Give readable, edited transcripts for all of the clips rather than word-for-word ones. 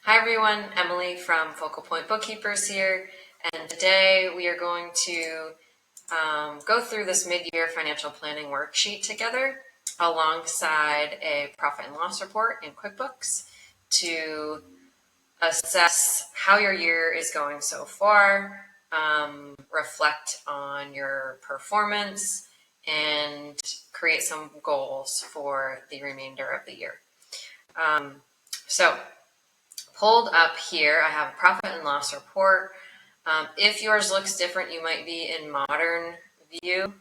Hi everyone, Emily from Focal Point Bookkeepers here, and today we are going to go through this mid-year financial planning worksheet together alongside a profit and loss report in QuickBooks to assess how your year is going so far, reflect on your performance, and create some goals for the remainder of the year. So pulled up here, I have a profit and loss report. If yours looks different, you might be in modern view.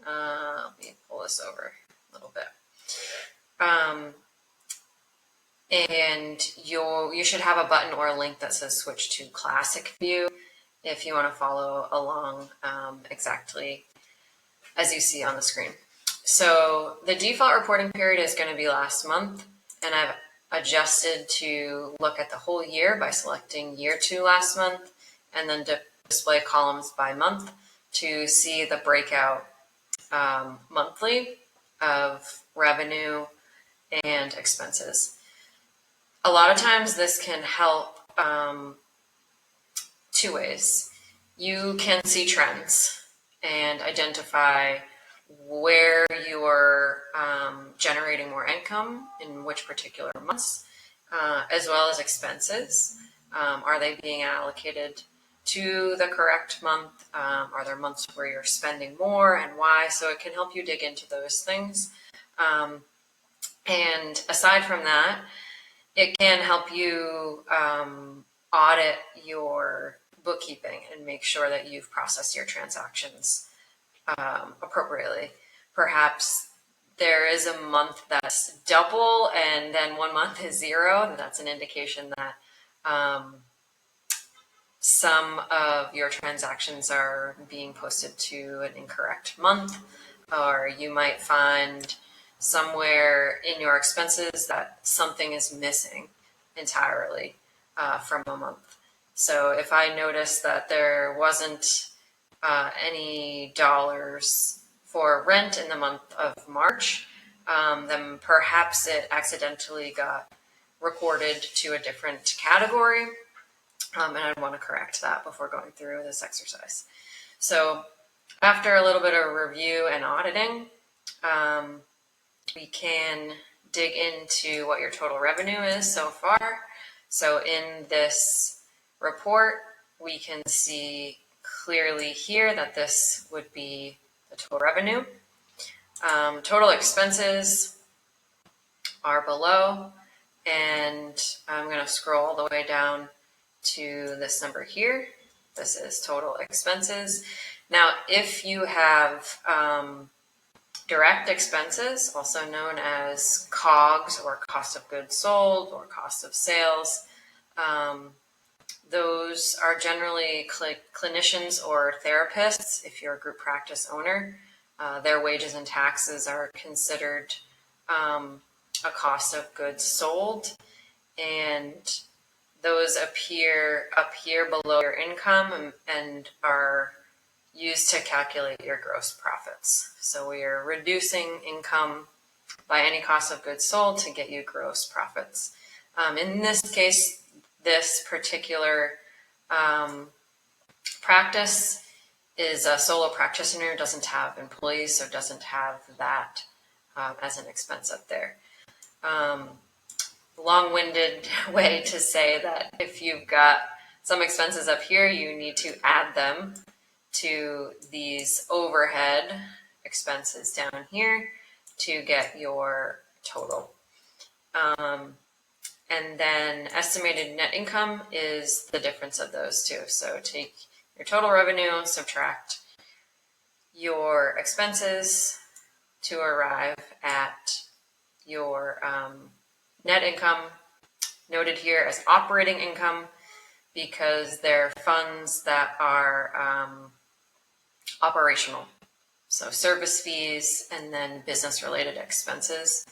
Let me pull this over a little bit. And you should have a button or a link that says switch to classic view if you want to follow along exactly as you see on the screen. So the default reporting period is going to be last month, and I've adjusted to look at the whole year by selecting year 2 last month and then display columns by month to see the breakout monthly of revenue and expenses. A lot of times this can help two ways. You can see trends and identify where you're generating more income in which particular months, as well as expenses. Are they being allocated to the correct month? Are there months where you're spending more and why? So it can help you dig into those things. And aside from that, it can help you audit your bookkeeping and make sure that you've processed your transactions appropriately. Perhaps there is a month that's double and then 1 month is 0. And that's an indication that some of your transactions are being posted to an incorrect month, or you might find somewhere in your expenses that something is missing entirely from a month. So if I notice that there wasn't any dollars for rent in the month of March, then perhaps it accidentally got recorded to a different category, and I'd want to correct that before going through this exercise. So after a little bit of review and auditing, we can dig into what your total revenue is so far. So in this report, we can see clearly here that this would be the total revenue. Total expenses are below, and I'm going to scroll all the way down to this number here. This is total expenses. Now, if you have direct expenses, also known as COGS or cost of goods sold or cost of sales, those are generally clinicians or therapists. If you're a group practice owner, their wages and taxes are considered a cost of goods sold, and those appear up here below your income and are used to calculate your gross profits. So we are reducing income by any cost of goods sold to get you gross profits. In this case, this particular practice is a solo practitioner, doesn't have employees, so doesn't have that as an expense up there. Long-winded way to say that if you've got some expenses up here, you need to add them to these overhead expenses down here to get your total. And then estimated net income is the difference of those two. So take your total revenue, subtract your expenses to arrive at your net income, noted here as operating income because they're funds that are operational. So service fees and then business related expenses,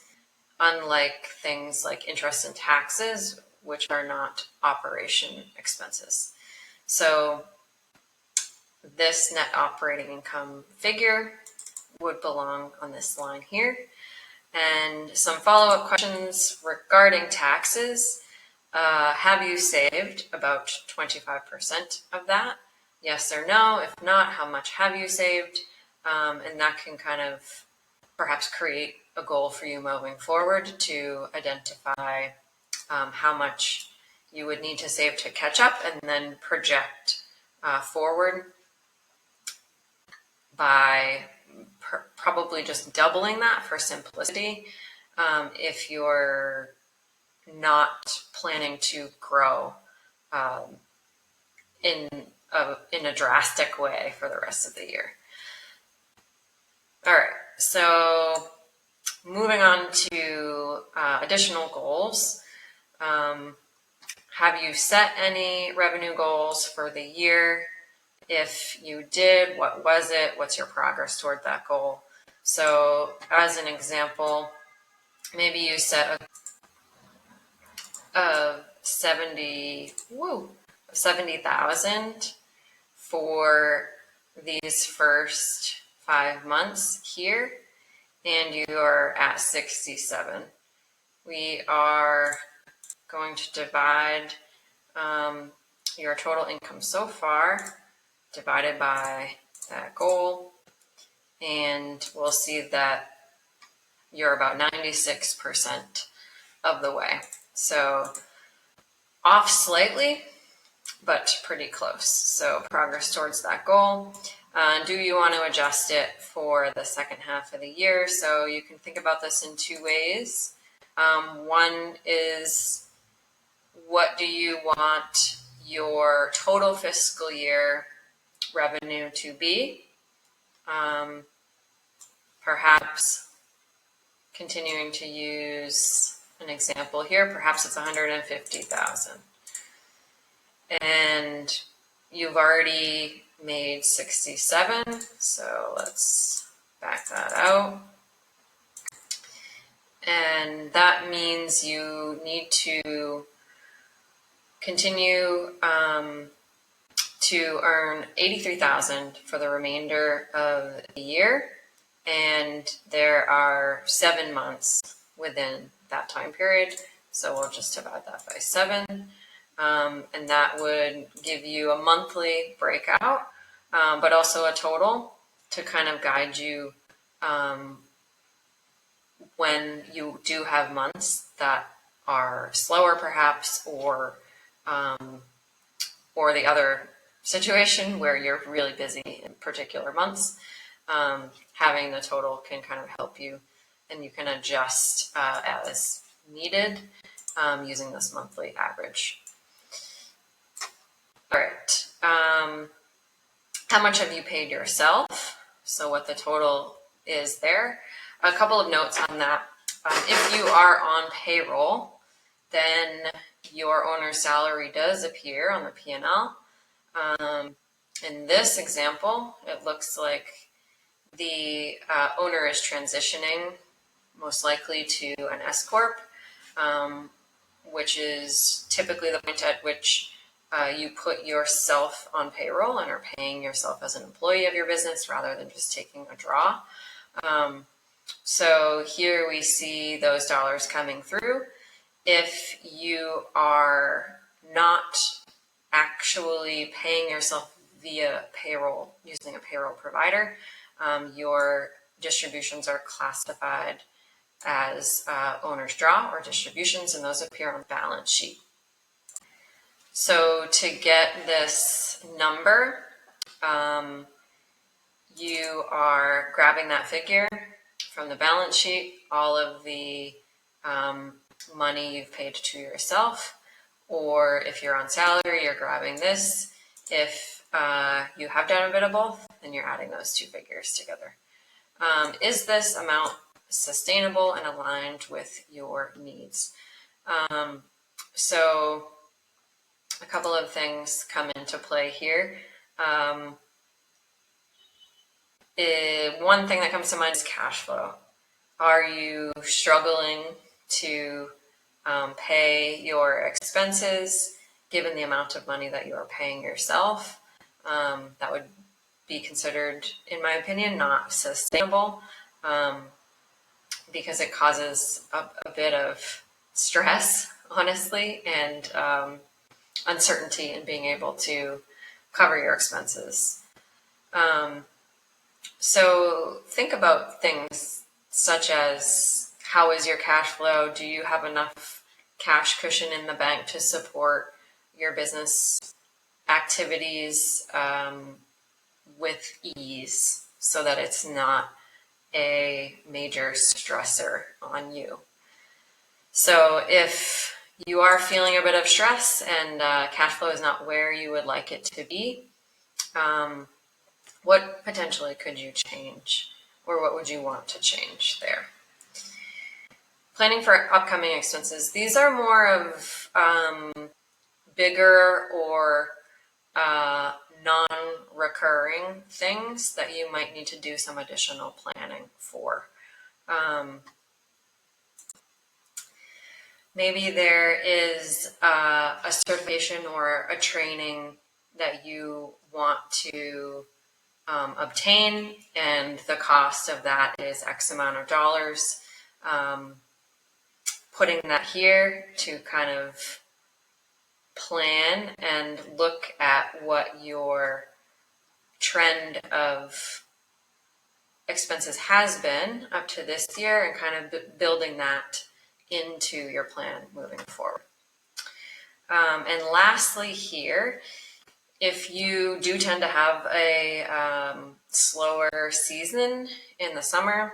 unlike things like interest and taxes, which are not operation expenses. So this net operating income figure would belong on this line here. And some follow-up questions regarding taxes. Have you saved about 25% of that? Yes or no? If not, how much have you saved? And that can kind of perhaps create a goal for you moving forward to identify how much you would need to save to catch up, and then project forward by probably just doubling that for simplicity if you're not planning to grow in a drastic way for the rest of the year. All right, so moving on to additional goals. Have you set any revenue goals for the year? If you did, what was it? What's your progress toward that goal? So as an example, maybe you set a 70,000 for these first 5 months here, and you are at 67. We are going to divide your total income so far divided by that goal, and we'll see that you're about 96% of the way. So off slightly, but pretty close. So progress towards that goal. Do you want to adjust it for the second half of the year? So you can think about this in two ways. One is, what do you want your total fiscal year revenue to be? Perhaps continuing to use an example here, perhaps it's 150,000. And you've already made 67, so let's back that out. And that means you need to continue to earn 83,000 for the remainder of the year. And there are 7 months within that time period. So we'll just divide that by 7. And that would give you a monthly breakout, but also a total to kind of guide you when you do have months that are slower perhaps, or the other situation where you're really busy in particular months. Having the total can kind of help you, and you can adjust as needed using this monthly average. All right. How much have you paid yourself? So what the total is there. A couple of notes on that. If you are on payroll, then your owner's salary does appear on the P&L. In this example, it looks like the owner is transitioning most likely to an S-Corp, which is typically the point at which you put yourself on payroll and are paying yourself as an employee of your business rather than just taking a draw. So here we see those dollars coming through. If you are not actually paying yourself via payroll, using a payroll provider, your distributions are classified as owner's draw or distributions, and those appear on the balance sheet. So to get this number, you are grabbing that figure from the balance sheet, all of the money you've paid to yourself, or if you're on salary, you're grabbing this. If you have done a bit of both, then you're adding those two figures together. Is this amount sustainable and aligned with your needs? So a couple of things come into play here. One thing that comes to mind is cash flow. Are you struggling to pay your expenses given the amount of money that you are paying yourself? That would be considered, in my opinion, not sustainable because it causes a bit of stress honestly, and uncertainty in being able to cover your expenses. So think about things such as, how is your cash flow? Do you have enough cash cushion in the bank to support your business activities with ease, so that it's not a major stressor on you? So if you are feeling a bit of stress and cash flow is not where you would like it to be, what potentially could you change, or what would you want to change there? Planning for upcoming expenses. These are more of bigger or non-recurring things that you might need to do some additional planning for. Maybe there is a certification or a training that you want to obtain, and the cost of that is X amount of dollars. Putting that here to kind of plan and look at what your trend of expenses has been up to this year, and kind of building that into your plan moving forward. And lastly here, if you do tend to have a slower season in the summer,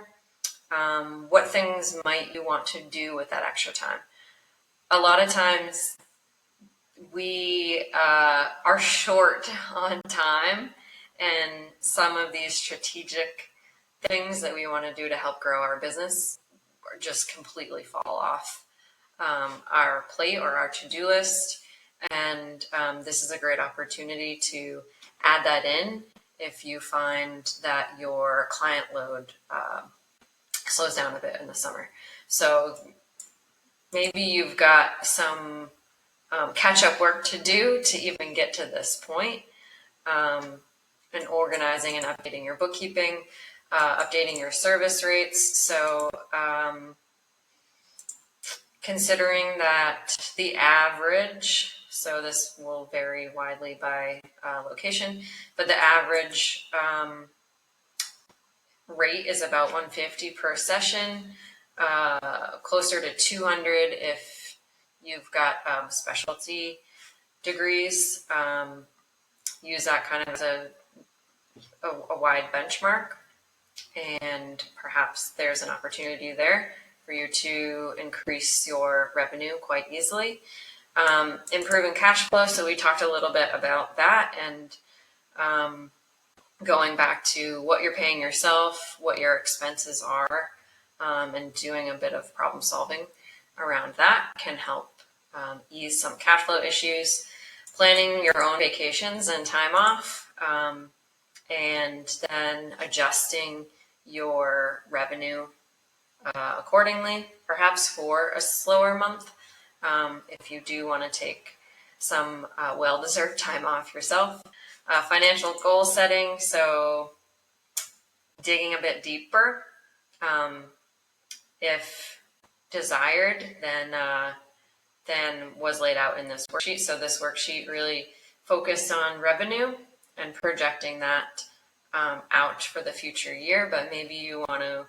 what things might you want to do with that extra time? A lot of times we are short on time, and some of these strategic things that we want to do to help grow our business just completely fall off our plate or our to-do list. And this is a great opportunity to add that in if you find that your client load slows down a bit in the summer. So maybe you've got some catch-up work to do to even get to this point, and organizing and updating your bookkeeping, updating your service rates. So considering that the average, so this will vary widely by location, but the average rate is about $150 per session, closer to $200 if you've got specialty degrees. Use that kind of as a wide benchmark, and perhaps there's an opportunity there for you to increase your revenue quite easily. Improving cash flow, so we talked a little bit about that, and going back to what you're paying yourself, what your expenses are, and doing a bit of problem solving around that can help ease some cash flow issues. Planning your own vacations and time off, and then adjusting your revenue accordingly, perhaps for a slower month. If you do want to take some well-deserved time off yourself. Financial goal setting, so digging a bit deeper, if desired, then was laid out in this worksheet. So this worksheet really focused on revenue and projecting that out for the future year, but maybe you want to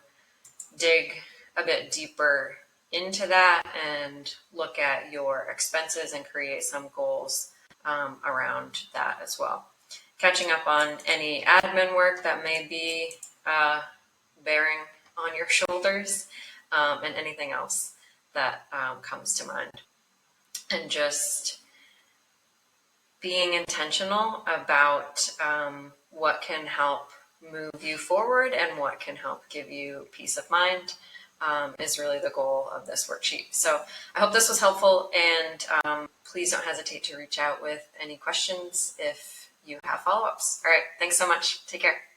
dig a bit deeper into that and look at your expenses and create some goals around that as well. Catching up on any admin work that may be bearing on your shoulders, and anything else that comes to mind. And just being intentional about what can help move you forward and what can help give you peace of mind is really the goal of this worksheet. So I hope this was helpful, and please don't hesitate to reach out with any questions if you have follow-ups. All right, thanks so much. Take care.